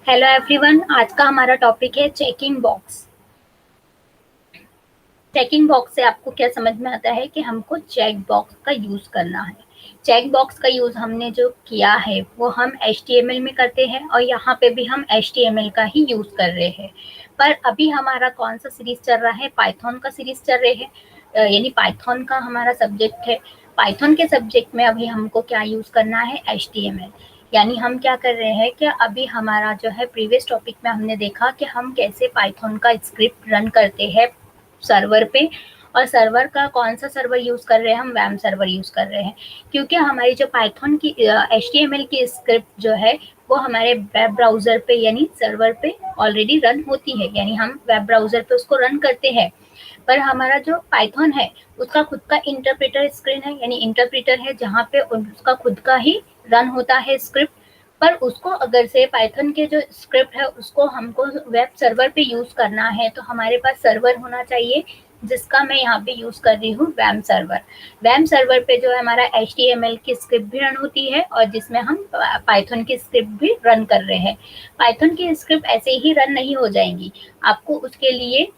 Hello everyone, आज का हमारा टॉपिक है चेकिंग बॉक्स। चेकिंग बॉक्स से आपको क्या समझ में आता है कि हमको चेक बॉक्स का यूज करना है। चेक बॉक्स का यूज हमने जो किया है वो हम HTML में करते हैं और यहाँ पे भी हम HTML का ही यूज कर रहे हैं। पर अभी हमारा कौन सा सीरीज चल रहा है, पाइथन का सीरीज चल रहे हैं, यानी पाइथन का हमारा सब्जेक्ट है। पाइथन के सब्जेक्ट में अभी हमको क्या यूज करना है, HTML। यानी हम क्या कर रहे हैं कि अभी हमारा जो है प्रीवियस टॉपिक में हमने देखा कि हम कैसे पाइथन का स्क्रिप्ट रन करते हैं सर्वर पे। और सर्वर का कौन सा सर्वर यूज कर रहे हैं, हम वैम सर्वर यूज कर रहे हैं, क्योंकि हमारी जो पाइथन की HTML की स्क्रिप्ट जो है वो हमारे वेब ब्राउजर पे यानी सर्वर पे ऑलरेडी रन होती है, यानी हम वेब ब्राउजर पे उसको रन करते हैं। पर हमारा जो पाइथन है उसका खुद का इंटरप्रेटर स्क्रीन है, यानी इंटरप्रेटर है जहाँ पे उसका खुद का ही रन होता है स्क्रिप्ट। पर उसको अगर से पाइथन के जो स्क्रिप्ट है उसको हमको वेब सर्वर पे यूज करना है तो हमारे पास सर्वर होना चाहिए, जिसका मैं यहाँ पे यूज कर रही हूँ वैम सर्वर। वैम सर्वर पे जो है हमारा HTML की स्क्रिप्ट भी रन होती है और जिसमें हम पाइथन की स्क्रिप्ट भी रन कर रहे हैं। पाइथन की स्क्रिप्ट ऐसे ही रन नहीं हो जाएंगी, आपको उसके लिए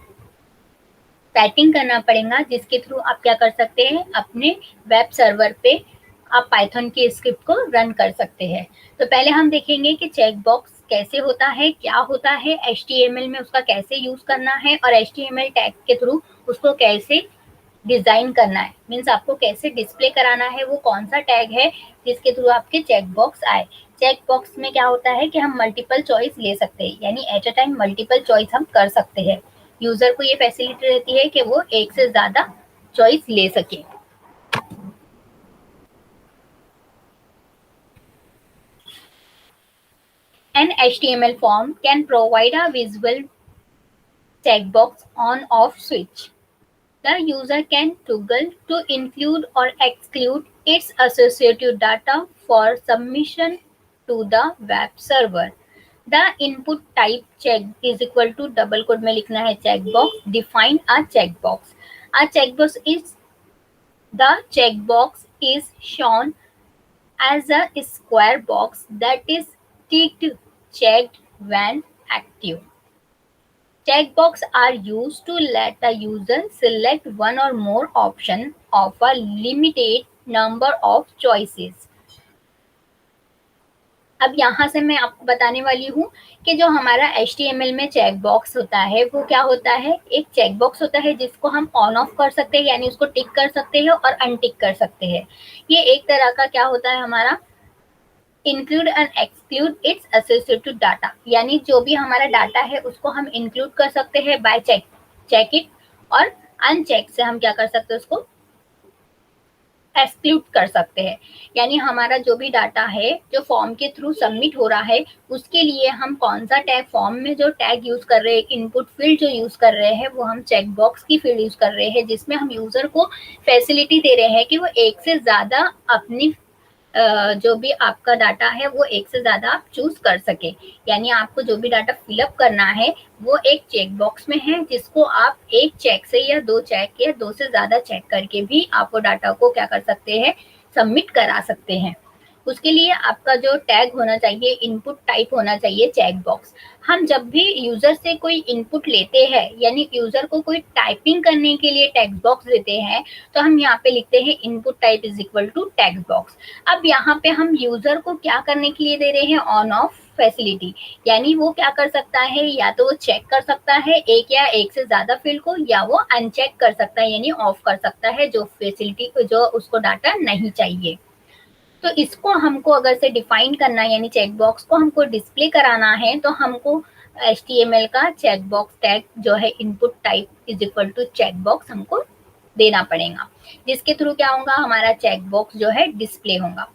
सेटिंग करना पड़ेगा, जिसके थ्रू आप क्या कर सकते हैं, अपने वेब सर्वर पे आप पाइथन की स्क्रिप्ट को रन कर सकते हैं। तो पहले हम देखेंगे कि चेक बॉक्स कैसे होता है, क्या होता है, HTML में उसका कैसे यूज करना है और HTML टैग के थ्रू उसको कैसे डिजाइन करना है, मीन्स आपको कैसे डिस्प्ले कराना है, वो कौन सा टैग है जिसके थ्रू आपके चेक बॉक्स आए। चेक बॉक्स में क्या होता है कि हम मल्टीपल चॉइस ले सकते हैं, यानी at a time multiple choice हम कर सकते हैं। यूजर को ये फैसिलिटी रहती है कि वो एक से ज्यादा चॉइस ले सके। An HTML form can provide a visual checkbox on-off switch. The user can toggle to include or exclude its associated data for submission to the web server. The input type check is equal to double quote में लिखना है checkbox. Define a checkbox. A checkbox is the checkbox is shown as a square box that is ticked checked when active. Checkboxes are used to let the user select one or more options of a limited number of choices. अब यहाँ से मैं आपको बताने वाली हूँ कि जो हमारा HTML में चेक बॉक्स होता है वो क्या होता है। एक चेक बॉक्स होता है जिसको हम ऑन ऑफ कर सकते हैं, यानी उसको टिक कर सकते हैं और अनटिक कर सकते हैं। ये एक तरह का क्या होता है हमारा include and exclude it's associated data, यानी जो भी हमारा डाटा है उसको हम इंक्लूड कर सकते हैं बाय चेक इट, और अनचेक से हम क्या कर सकते हैं, उसको एक्सक्लूड कर सकते हैं। यानी हमारा जो भी डाटा है जो फॉर्म के थ्रू सबमिट हो रहा है उसके लिए हम कौन सा टैग, फॉर्म में जो टैग यूज कर रहे हैं, इनपुट फील्ड जो यूज कर रहे हैं वो हम चेक बॉक्स की फील्ड यूज कर रहे हैं, जिसमें हम यूजर को फैसिलिटी दे रहे हैं कि वो एक से ज्यादा अपनी जो भी आपका डाटा है वो एक से ज्यादा आप चूज कर सके। यानी आपको जो भी डाटा फिलअप करना है वो एक चेक बॉक्स में है, जिसको आप एक चेक से या दो चेक या दो से ज्यादा चेक करके भी आप वो डाटा को क्या कर सकते हैं, सबमिट करा सकते हैं। उसके लिए आपका जो टैग होना चाहिए, इनपुट टाइप होना चाहिए चेक बॉक्स। हम जब भी यूजर से कोई इनपुट लेते हैं, यानी यूजर को कोई टाइपिंग करने के लिए टेक्स्ट बॉक्स देते हैं, तो हम यहाँ पे लिखते हैं input type is equal to text box. अब यहाँ पे हम यूजर को क्या करने के लिए दे रहे हैं, ऑन ऑफ फैसिलिटी, यानी वो क्या कर सकता है, या तो वो चेक कर सकता है एक या एक से ज्यादा फील्ड को, या वो अनचेक कर सकता है यानी ऑफ कर सकता है जो फैसिलिटी जो उसको डाटा नहीं चाहिए। तो इसको हमको अगर से डिफाइन करना है, यानी चेक बॉक्स को हमको डिस्प्ले कराना है, तो हमको HTML का चेक बॉक्स टैग जो है input type is equal to check box हमको देना पड़ेगा, जिसके थ्रू क्या होगा, हमारा चेक बॉक्स जो है डिस्प्ले होगा।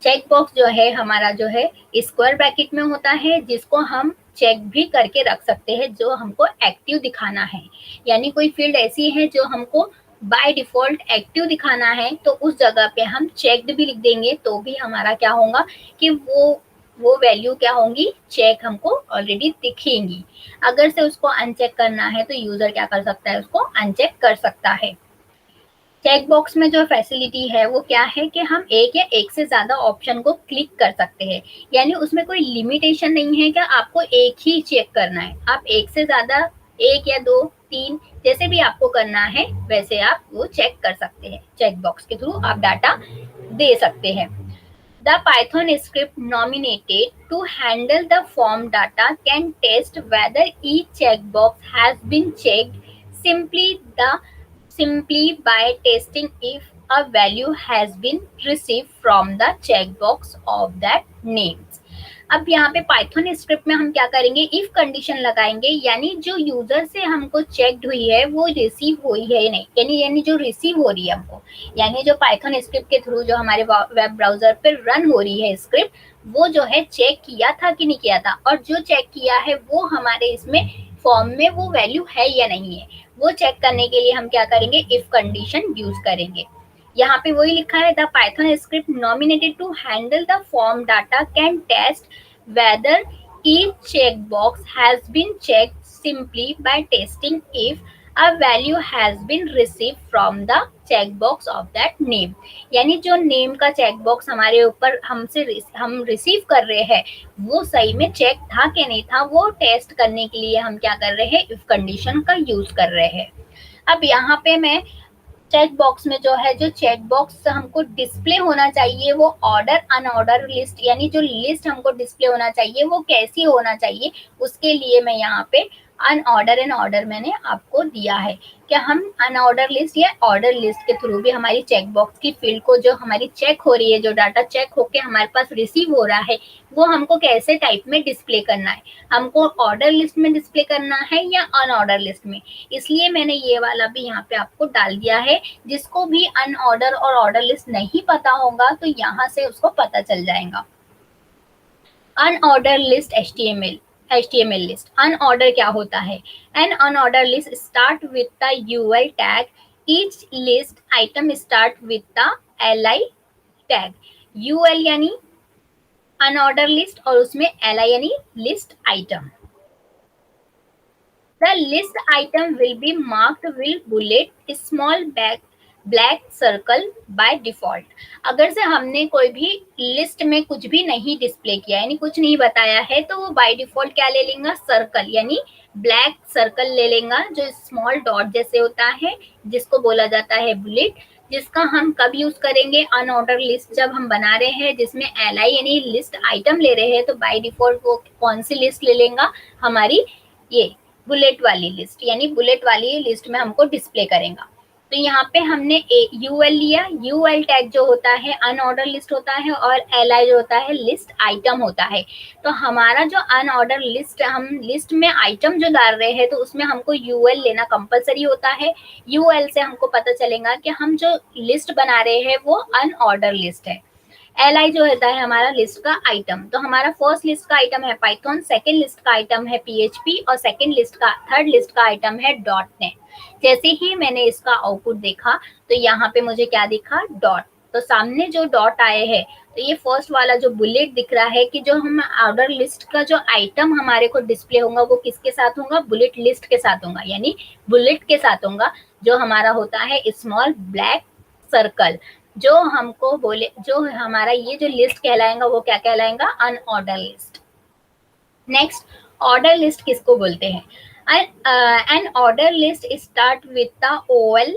चेक बॉक्स जो है हमारा जो है स्क्वायर ब्रैकेट में होता है, जिसको हम चेक भी करके रख सकते हैं जो हमको एक्टिव दिखाना है। यानी कोई फील्ड ऐसी है जो हमको बाय डिफॉल्ट एक्टिव दिखाना है तो उस जगह पे हम चेक्ड भी लिख देंगे, तो भी हमारा क्या होगा कि वो वैल्यू क्या होंगी, चेक हमको ऑलरेडी दिखेंगी। अगर से उसको अनचेक करना है तो यूजर क्या कर सकता है, उसको अनचेक कर सकता है। चेक बॉक्स में जो फैसिलिटी है वो क्या है कि हम एक या एक से ज़्यादा ऑप्शन को क्लिक कर सकते हैं, यानी उसमें कोई लिमिटेशन नहीं है कि आपको एक ही चेक करना है। आप एक से ज़्यादा, एक या दो, तीन, जैसे भी आपको करना है वैसे आप वो चेक कर सकते हैं। चेक बॉक्स के थ्रू आप डाटा दे सकते हैं। The Python script nominated to handle the form data can test whether each checkbox has been checked simply by testing if a value has been received from the checkbox of that names. अब यहाँ पे Python script में हम क्या करेंगे, if condition लगाएंगे, यानी जो यूजर से हमको चेक्ड हुई है वो रिसीव हुई है नहीं, यानी जो रिसीव हो रही है हमको, यानी जो पाइथन स्क्रिप्ट के थ्रू जो हमारे वेब ब्राउजर पर रन हो रही है स्क्रिप्ट, वो जो है चेक किया था कि नहीं किया था, और जो चेक किया है वो हमारे इसमें फॉर्म में वो वैल्यू है या नहीं है, वो चेक करने के लिए हम क्या करेंगे, इफ कंडीशन यूज करेंगे। यहाँ पे वही लिखा है, the Python script nominated to handle the form data can test whether each checkbox has been checked simply by testing if a value has been received from the checkbox of that name। यानी जो name का checkbox हमारे ऊपर हम receive कर रहे हैं वो सही में चेक था कि नहीं था, वो टेस्ट करने के लिए हम क्या कर रहे हैं, इफ कंडीशन का यूज कर रहे हैं। अब यहाँ पे मैं चेक बॉक्स में जो है, जो चेक बॉक्स हमको डिस्प्ले होना चाहिए वो ऑर्डर अनऑर्डर लिस्ट, यानी जो लिस्ट हमको डिस्प्ले होना चाहिए वो कैसी होना चाहिए, उसके लिए मैं यहाँ पे अनऑर्डर एंड ऑर्डर मैंने आपको दिया है। क्या हम अनऑर्डर लिस्ट या ऑर्डर लिस्ट के थ्रू भी हमारी चेक बॉक्स की फील्ड को जो हमारी चेक हो रही है, जो डाटा चेक होके हमारे पास रिसीव हो रहा है, वो हमको कैसे टाइप में डिस्प्ले करना है, हमको ऑर्डर लिस्ट में डिस्प्ले करना है या अनऑर्डर लिस्ट में। इसलिए मैंने ये वाला भी यहाँ पे आपको डाल दिया है। जिसको भी अनऑर्डर और ऑर्डर लिस्ट नहीं पता होगा तो यहाँ से उसको पता चल जाएगा। Unorder list HTML list. Unorder क्या होता है, an unorder list start with the UL tag, each list item start with the LI tag. UL यानी अनऑर्डर लिस्ट और उसमें LI यानी list item. The list item will be marked with bullet small black circle by default। अगर से हमने कोई भी list में कुछ भी नहीं डिस्प्ले किया, यानी कुछ नहीं बताया है, तो वो बाय डिफॉल्ट क्या ले लेगा, सर्कल यानी ब्लैक सर्कल ले लेगा, जो स्मॉल डॉट जैसे होता है जिसको बोला जाता है बुलेट, जिसका हम कब यूज करेंगे, अनऑर्डर लिस्ट जब हम बना रहे हैं जिसमें LI यानी लिस्ट आइटम ले रहे हैं, तो बाय डिफॉल्ट वो कौन सी लिस्ट ले लेगा, हमारी ये बुलेट वाली लिस्ट, यानी बुलेट वाली लिस्ट में हमको डिस्प्ले करेगा। तो यहाँ पे हमने UL लिया, UL टैग जो होता है अनऑर्डर लिस्ट होता है और LI जो होता है लिस्ट आइटम होता है। तो हमारा जो अनऑर्डर लिस्ट, हम लिस्ट में आइटम जो डाल रहे हैं तो उसमें हमको UL लेना कंपलसरी होता है। UL से हमको पता चलेगा कि हम जो लिस्ट बना रहे हैं वो अनऑर्डर लिस्ट है। LI जो होता है हमारा लिस्ट का आइटम। तो हमारा फर्स्ट लिस्ट का आइटम है पाइथन, सेकंड लिस्ट का आइटम है PHP और थर्ड लिस्ट का आइटम है .NET। जैसे ही मैंने इसका आउटपुट देखा तो यहाँ पे मुझे क्या दिखा, डॉट। तो सामने जो डॉट आए हैं तो ये फर्स्ट वाला जो बुलेट दिख रहा है कि जो हम ऑर्डर लिस्ट का जो आइटम हमारे को डिस्प्ले होगा वो किसके साथ होगा, बुलेट लिस्ट के साथ होगा, यानी बुलेट के साथ होगा, जो हमारा होता है स्मॉल ब्लैक सर्कल। जो हमको बोले, जो हमारा ये जो लिस्ट कहलाएगा वो क्या कहलाएगा, unorder list. Next, order list किसको बोलते हैं, an order list start with the OL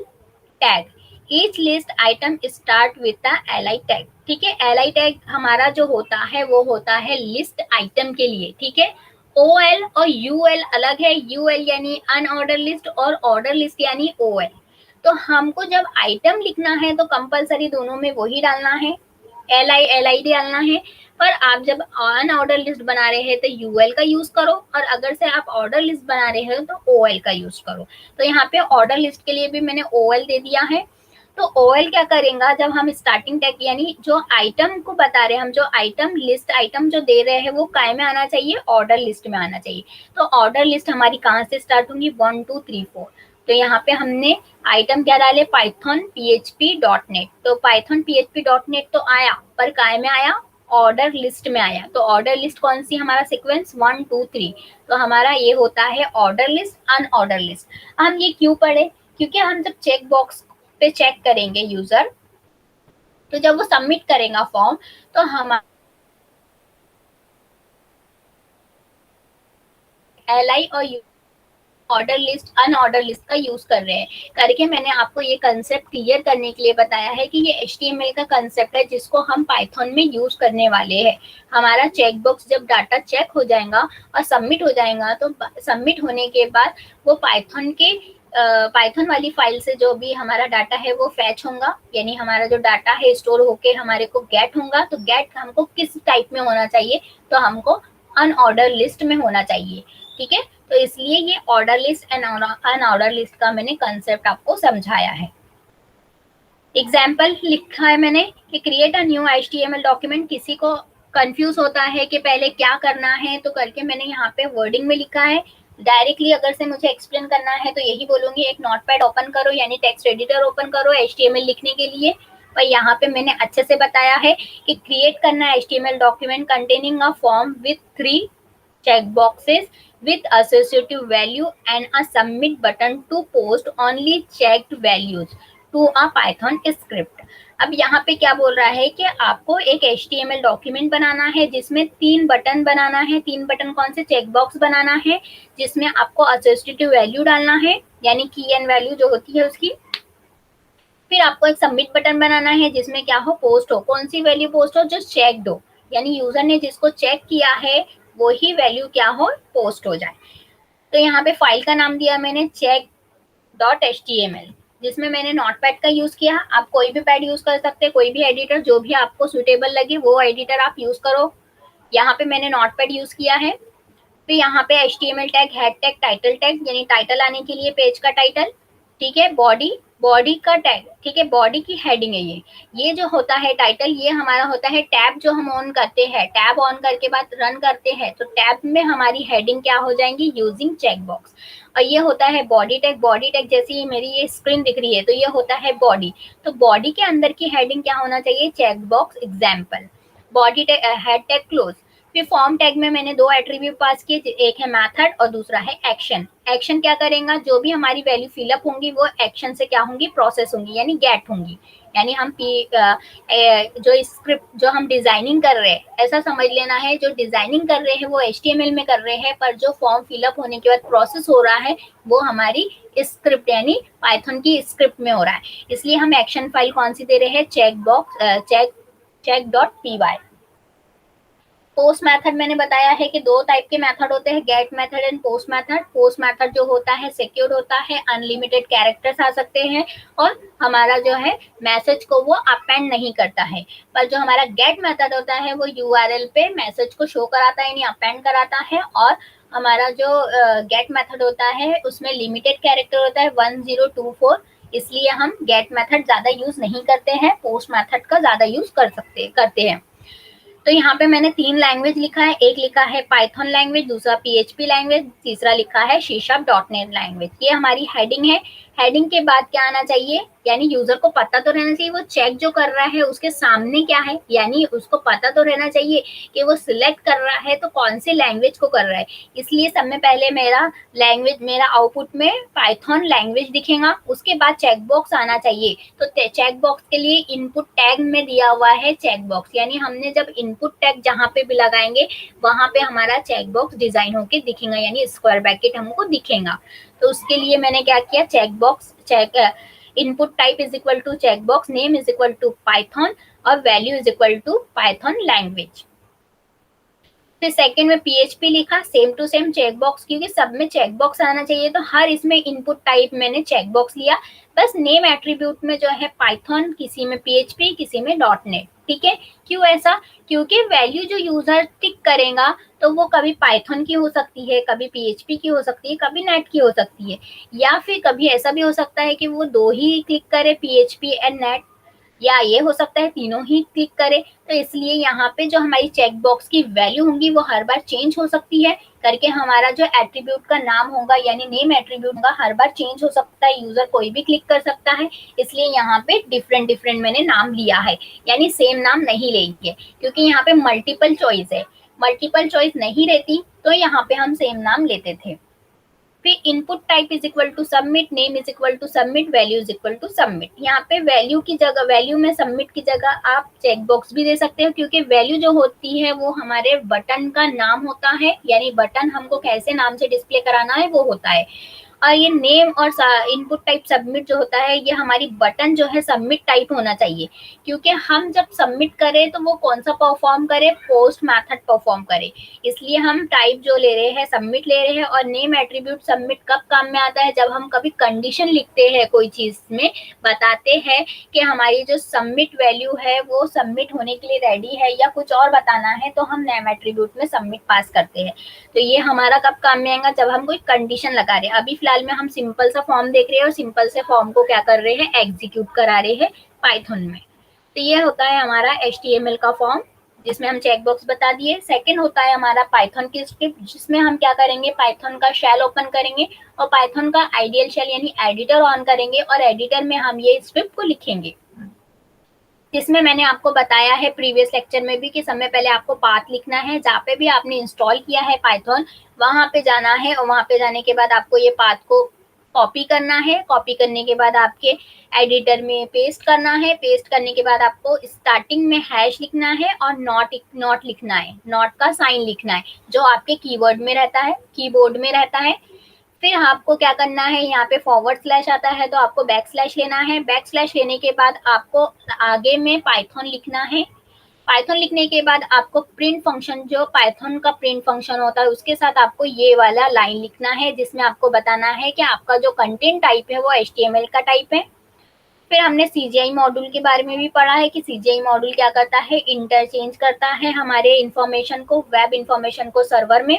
tag, each list item start with the LI tag. ठीक है, LI टैग हमारा जो होता है वो होता है लिस्ट आइटम के लिए। ठीक है, OL और UL अलग है, UL यानी अनऑर्डर लिस्ट और ऑर्डर लिस्ट यानी OL। तो हमको जब आइटम लिखना है तो कंपलसरी दोनों में वही डालना है, LI डालना है। पर आप जब अनऑर्डर लिस्ट बना रहे हैं तो UL का यूज करो, और अगर से आप ऑर्डर लिस्ट बना रहे हो तो OL का यूज करो। तो यहाँ पे ऑर्डर लिस्ट के लिए भी मैंने OL दे दिया है। तो OL क्या करेगा, जब हम स्टार्टिंग टैग यानी जो आइटम को बता रहे हैं, हम जो आइटम लिस्ट आइटम जो दे रहे हैं वो काय में आना चाहिए, ऑर्डर लिस्ट में आना चाहिए। तो ऑर्डर लिस्ट हमारी कहाँ से स्टार्ट होंगी, 1 2 3 4। तो यहाँ पे हमने आइटम क्या डाले, पाइथन PHP.NET। तो पाइथन PHP.NET तो आया, पर काय में आया, ऑर्डर लिस्ट में आया। तो ऑर्डर लिस्ट कौन सी, हमारा सीक्वेंस 1 2 3। तो हमारा ये होता है ऑर्डर लिस्ट, अनऑर्डर लिस्ट। हम ये क्यों पढ़े, क्योंकि हम जब चेक बॉक्स पे चेक करेंगे यूजर, तो जब वो सबमिट करेगा फॉर्म तो हम एलआई और ऑर्डर लिस्ट अनऑर्डर लिस्ट का यूज कर रहे हैं करके मैंने आपको ये कंसेप्ट क्लियर करने के लिए बताया है कि ये HTML का कंसेप्ट है जिसको हम पाइथन में यूज करने वाले हैं। हमारा चेकबॉक्स जब डाटा चेक हो जाएगा और सबमिट हो जाएगा तो सबमिट होने के बाद वो पाइथन वाली फाइल से जो भी हमारा डाटा है वो फैच होगा, यानी हमारा जो डाटा है स्टोर होके हमारे को गेट होगा। तो गेट हमको किस टाइप में होना चाहिए, तो हमको अनऑर्डर लिस्ट में होना चाहिए। ठीक है, तो इसलिए ये order list and unordered list का मैंने कंसेप्ट आपको समझाया है। एग्जाम्पल लिखा है मैंने कि create a new HTML document. किसी को कंफ्यूज होता है कि पहले क्या करना है, तो करके मैंने यहाँ पे वर्डिंग में लिखा है। डायरेक्टली अगर से मुझे एक्सप्लेन करना है तो यही बोलूंगी, एक नोटपैड ओपन करो यानी टेक्स्ट एडिटर ओपन करो HTML लिखने के लिए। पर यहाँ पे मैंने अच्छे से बताया है कि क्रिएट करना है HTML document containing a form with 3 checkboxes with associative value and a submit button to post only checked values to a Python script। अब यहाँ पे क्या बोल रहा है कि आपको एक HTML डॉक्यूमेंट बनाना है जिसमें 3 बटन बनाना है। 3 बटन कौन से, चेकबॉक्स बनाना है जिसमें आपको एसोसिएटिव वैल्यू डालना है यानी की एंड वैल्यू जो होती है उसकी। फिर आपको एक सबमिट बटन बनाना है जिसमें क्या हो, पोस्ट हो। कौन सी वैल्यू पोस्ट हो, जो चेक्ड हो, यानी यूजर ने जिसको चेक किया है वो ही वैल्यू क्या हो, पोस्ट हो जाए। तो यहाँ पे फाइल का नाम दिया मैंने check.html, जिसमें मैंने नोटपैड का यूज किया। आप कोई भी पैड यूज कर सकते हैं, कोई भी एडिटर जो भी आपको सुटेबल लगे वो एडिटर आप यूज करो। यहाँ पे मैंने नोटपैड यूज किया है। फिर यहाँ पे HTML tag, head tag, title tag यानी टाइटल आने के लिए पेज का टाइटल। ठीक है, बॉडी का टैग, ठीक है, बॉडी की हेडिंग है ये जो होता है टाइटल, ये हमारा होता है टैब जो हम ऑन करते हैं। टैब ऑन करके बाद रन करते हैं तो टैब में हमारी हेडिंग क्या हो जाएंगी, यूजिंग चेकबॉक्स। और ये होता है बॉडी टैग। बॉडी टैग जैसे मेरी ये स्क्रीन दिख रही है तो ये होता है बॉडी। तो बॉडी के अंदर की हेडिंग क्या होना चाहिए, checkbox example. Body tag, head tag close. फिर फॉर्म टैग में मैंने 2 एट्रीब्यूट पास किए, एक है मेथड और दूसरा है एक्शन। एक्शन क्या करेगा, जो भी हमारी वैल्यू फिलअप होंगी वो एक्शन से क्या होंगी, प्रोसेस होंगी यानी गेट होंगी। यानी हम जो स्क्रिप्ट जो हम डिजाइनिंग कर रहे हैं, ऐसा समझ लेना है जो डिजाइनिंग कर रहे हैं वो HTML में कर रहे हैं, पर जो फॉर्म फिलअप होने के बाद प्रोसेस हो रहा है वो हमारी स्क्रिप्ट यानी पाइथन की स्क्रिप्ट में हो रहा है। इसलिए हम एक्शन फाइल कौन सी दे रहे हैं, check.py। पोस्ट मेथड मैंने बताया है कि 2 टाइप के मेथड होते हैं, get method and post method. Post method जो होता है सिक्योर्ड होता है, अनलिमिटेड कैरेक्टर्स आ सकते हैं और हमारा जो है मैसेज को वो अपेंड नहीं करता है। पर जो हमारा गेट मेथड होता है वो URL पे मैसेज को शो कराता है यानी अपेंड कराता है। और हमारा जो गेट मेथड होता है उसमें लिमिटेड कैरेक्टर होता है 1024, इसलिए हम गेट मेथड ज्यादा यूज नहीं करते हैं, पोस्ट मेथड का ज्यादा यूज करते हैं। तो यहाँ पे मैंने 3 लैंग्वेज लिखा है, एक लिखा है पाइथन लैंग्वेज, दूसरा PHP लैंग्वेज, तीसरा लिखा है C#.NET लैंग्वेज। ये हमारी हेडिंग है। हेडिंग के बाद क्या आना चाहिए, यानी यूजर को पता तो रहना चाहिए वो चेक जो कर रहा है उसके सामने क्या है, यानी उसको पता तो रहना चाहिए कि वो सिलेक्ट कर रहा है तो कौन सी लैंग्वेज को कर रहा है। इसलिए सब में पहले मेरा आउटपुट में पाइथन लैंग्वेज दिखेगा, उसके बाद चेकबॉक्स आना चाहिए। तो चेकबॉक्स के लिए इनपुट टैग में दिया हुआ है चेकबॉक्स, यानी हमने जब इनपुट टैग जहाँ पे भी लगाएंगे वहां पे हमारा चेकबॉक्स डिजाइन होके दिखेगा यानी स्क्वायर ब्रैकेट हमको दिखेगा। तो उसके लिए मैंने क्या किया, input type is equal to checkbox, name is equal to Python और value is equal to Python language. फिर सेकंड में PHP लिखा, सेम टू सेम चेकबॉक्स, क्योंकि सब में चेकबॉक्स आना चाहिए तो हर इसमें इनपुट टाइप मैंने चेकबॉक्स लिया। बस नेम एट्रीब्यूट में जो है पाइथन, किसी में PHP, किसी में .NET। ठीक है, क्यों ऐसा, क्योंकि वैल्यू जो यूजर टिक करेगा तो वो कभी पाइथन की हो सकती है, कभी PHP की हो सकती है, कभी नेट की हो सकती है, या फिर कभी ऐसा भी हो सकता है कि वो 2 ही क्लिक करे, PHP एंड नेट, या ये हो सकता है तीनों ही क्लिक करे। तो इसलिए यहाँ पे जो हमारी चेकबॉक्स की वैल्यू होंगी वो हर बार चेंज हो सकती है करके हमारा जो एट्रीब्यूट का नाम होगा यानी नेम एट्रीब्यूट होगा हर बार चेंज हो सकता है, यूजर कोई भी क्लिक कर सकता है। इसलिए यहाँ पे डिफरेंट मैंने नाम लिया है, यानी सेम नाम नहीं लेंगे, क्योंकि यहाँ पे मल्टीपल चॉइस है। मल्टीपल चॉइस नहीं रहती तो यहाँ पे हम सेम नाम लेते थे। फिर input type is equal to submit, name is equal to submit, value is equal to submit. यहाँ पे वैल्यू की जगह, वैल्यू में सबमिट की जगह आप चेक बॉक्स भी दे सकते हो, क्योंकि वैल्यू जो होती है वो हमारे बटन का नाम होता है, यानी बटन हमको कैसे नाम से डिस्प्ले कराना है वो होता है। और ये नेम और इनपुट टाइप सबमिट जो होता है, ये हमारी बटन जो है सबमिट टाइप होना चाहिए, क्योंकि हम जब सबमिट करें तो वो कौन सा परफॉर्म करे, पोस्ट मेथड परफॉर्म करे, इसलिए हम टाइप जो ले रहे हैं सबमिट ले रहे हैं। और नेम एट्रीब्यूट सबमिट कब काम में आता है, जब हम कभी कंडीशन लिखते हैं कोई चीज में, बताते हैं कि हमारी जो सबमिट वैल्यू है वो सबमिट होने के लिए रेडी है या कुछ और बताना है, तो हम नेम एट्रीब्यूट में सबमिट पास करते हैं। तो ये हमारा कब काम में आएगा, जब हम कोई कंडीशन लगा रहे हैं। अभी फिलहाल में हम सिंपल सा फॉर्म देख रहे हैं और सिंपल से फॉर्म को क्या कर रहे हैं, एग्जीक्यूट करा रहे हैं पाइथन में। तो ये होता है हमारा HTML का फॉर्म, जिसमें हम चेक बॉक्स बता दिए। सेकंड होता है हमारा पाइथन की स्क्रिप्ट, जिसमें हम क्या करेंगे, पाइथन का शेल ओपन करेंगे और पाइथन का आइडियल शेल यानी एडिटर ऑन करेंगे और एडिटर में हम ये स्क्रिप्ट को लिखेंगे, जिसमें मैंने आपको बताया है प्रीवियस लेक्चर में भी कि समय पहले आपको पाथ लिखना है, जहाँ पे भी आपने इंस्टॉल किया है पाइथन वहां पे जाना है, और वहां पे जाने के बाद आपको ये पाथ को कॉपी करना है। कॉपी करने के बाद आपके एडिटर में पेस्ट करना है। पेस्ट करने के बाद आपको स्टार्टिंग में हैश लिखना है और नॉट लिखना है, नॉट का साइन लिखना है जो आपके कीवर्ड में रहता है, कीबोर्ड में रहता है। फिर आपको क्या करना है, यहाँ पे फॉरवर्ड स्लैश आता है तो आपको बैक स्लैश लेना है। बैक स्लैश लेने के बाद आपको आगे में पाइथन लिखना है। पाइथन लिखने के बाद आपको प्रिंट फंक्शन, जो पाइथन का प्रिंट फंक्शन होता है उसके साथ आपको ये वाला लाइन लिखना है, जिसमें आपको बताना है कि आपका जो कंटेंट टाइप है वो HTML का टाइप है। फिर हमने CGI मॉड्यूल के बारे में भी पढ़ा है कि CGI मॉड्यूल क्या करता है, इंटरचेंज करता है हमारे इंफॉर्मेशन को, वेब इंफॉर्मेशन को सर्वर में।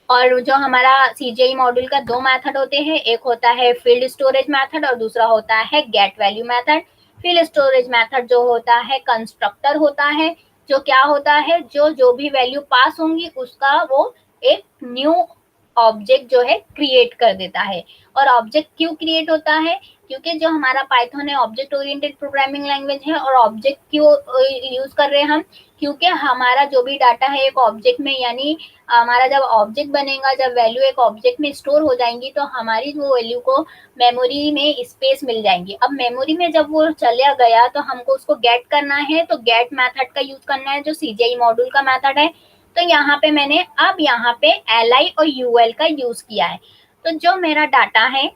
और जो हमारा CGI मॉड्यूल का दो मेथड होते हैं, एक होता है फील्ड स्टोरेज मेथड और दूसरा होता है get value method. Field storage method जो होता है कंस्ट्रक्टर होता है, जो क्या होता है, जो भी वैल्यू पास होंगी उसका वो एक न्यू ऑब्जेक्ट जो है क्रिएट कर देता है। और ऑब्जेक्ट क्यों क्रिएट होता है, क्योंकि जो हमारा पाइथन है ऑब्जेक्ट ओरिएंटेड प्रोग्रामिंग लैंग्वेज है। और ऑब्जेक्ट क्यों यूज कर रहे हैं हम, क्योंकि हमारा जो भी डाटा है एक ऑब्जेक्ट में, यानी हमारा जब ऑब्जेक्ट बनेगा, जब वैल्यू एक ऑब्जेक्ट में स्टोर हो जाएंगी तो हमारी वो वैल्यू को मेमोरी में स्पेस मिल जाएंगी। अब मेमोरी में जब वो चला गया तो हमको उसको गेट करना है, तो गेट मेथड का यूज करना है जो CGI मॉड्यूल का मेथड है। तो यहाँ पे मैंने अब यहाँ पे li और ul का यूज किया है। तो जो मेरा डाटा है,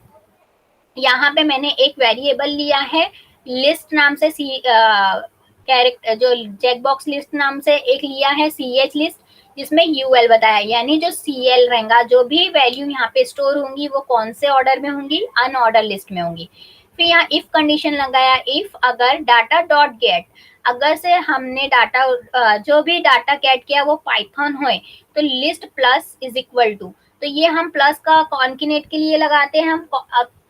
यहाँ पे मैंने एक वेरिएबल लिया है लिस्ट नाम से, कैरेक्टर जो चेक बॉक्स लिस्ट नाम से एक लिया है ch लिस्ट, जिसमें ul बताया, यानी जो cl रहेगा, जो भी वैल्यू यहाँ पे स्टोर होंगी वो कौन से ऑर्डर में होंगी, अनऑर्डर लिस्ट में होंगी। फिर यहाँ इफ कंडीशन लगाया, इफ अगर डाटा डॉट गेट, अगर से हमने डाटा जो भी डाटा गेट किया वो पाइथन होए तो list plus is equal to, तो ये हम प्लस का कॉन्किनेट के लिए लगाते हैं, हम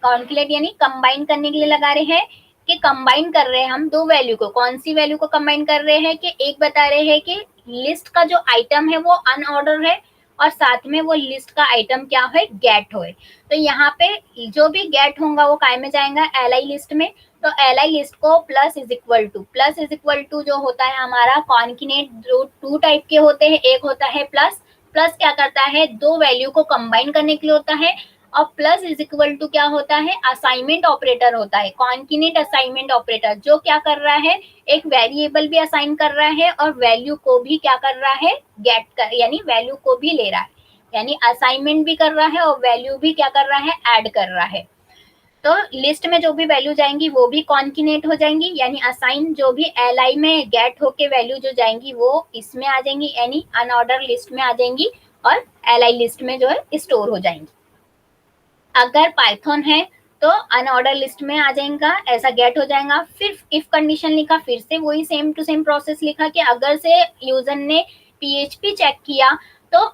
कॉन्किलेट यानी कंबाइन करने के लिए लगा रहे हैं कि कंबाइन कर रहे हैं हम दो वैल्यू को। कौन सी वैल्यू को कंबाइन कर रहे हैं, कि एक बता रहे हैं कि लिस्ट का जो आइटम है वो अनऑर्डर है और साथ में वो लिस्ट का आइटम क्या है, गेट होए। तो यहाँ पे जो भी गेट होगा वो काय में जाएगा, li लिस्ट में। तो li लिस्ट को प्लस इज इक्वल टू जो होता है हमारा कॉन्किनेट, जो टू टाइप के होते हैं, एक होता है प्लस, प्लस क्या करता है, दो वैल्यू को कंबाइन करने के लिए होता है। और प्लस इज इक्वल टू क्या होता है, असाइनमेंट ऑपरेटर होता है, कॉन्किनेट असाइनमेंट ऑपरेटर, जो क्या कर रहा है, एक वेरिएबल भी असाइन कर रहा है और वैल्यू को भी क्या कर रहा है, गेट कर, यानी वैल्यू को भी ले रहा है, यानी असाइनमेंट भी कर रहा है और वैल्यू भी क्या कर रहा है, ऐड कर रहा है। तो लिस्ट में जो भी वैल्यू जाएंगी वो भी कॉन्किनेट हो जाएंगी, यानी असाइन जो भी li में गेट होके वैल्यू जो जाएंगी वो इसमें आ जाएंगी, यानी अनऑर्डर लिस्ट में आ जाएंगी और li लिस्ट में जो है स्टोर हो जाएंगी। अगर पाइथन है तो अनऑर्डर लिस्ट में आ जाएगा, ऐसा गेट हो जाएगा। फिर इफ कंडीशन लिखा, फिर से वही सेम टू सेम प्रोसेस लिखा कि अगर से यूजर ने PHP चेक किया तो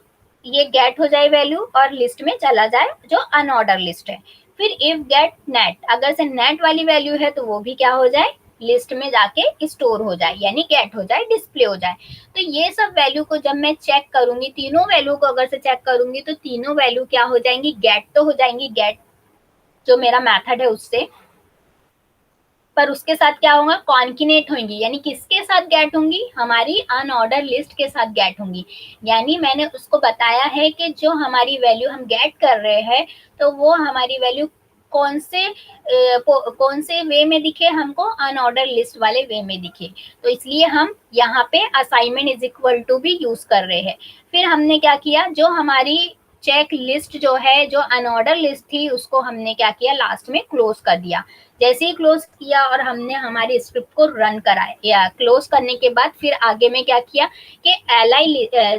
ये गेट हो जाए वैल्यू और लिस्ट में चला जाए जो अनऑर्डर लिस्ट है। फिर इफ गेट नेट, अगर से नेट वाली वैल्यू है तो वो भी क्या हो जाए, लिस्ट में जाके स्टोर हो जाए, यानी गेट हो जाए, डिस्प्ले हो जाए। तो ये सब वैल्यू को जब मैं चेक करूंगी, तीनों वैल्यू को अगर से चेक करूंगी तो तीनों वैल्यू क्या हो जाएंगी, गेट तो हो जाएंगी, गेट जो मेरा मेथड है उससे। पर उसके साथ क्या होगा, कॉन्किनेट होंगी, यानी किसके साथ गेट होंगी, हमारी अनऑर्डर लिस्ट के साथ गेट होंगी। यानी मैंने उसको बताया है कि जो हमारी वैल्यू हम गेट कर रहे हैं तो वो हमारी वैल्यू कौन से वे में दिखे हमको, अनऑर्डर लिस्ट वाले वे में दिखे। तो इसलिए हम यहाँ पे असाइनमेंट इज इक्वल टू भी यूज कर रहे हैं। फिर हमने क्या किया, जो हमारी चेक लिस्ट जो है, जो अनऑर्डर लिस्ट थी, उसको हमने क्या किया, लास्ट में क्लोज कर दिया। जैसे ही क्लोज किया और हमने हमारी स्क्रिप्ट को रन कराया, या क्लोज करने के बाद फिर आगे में क्या किया कि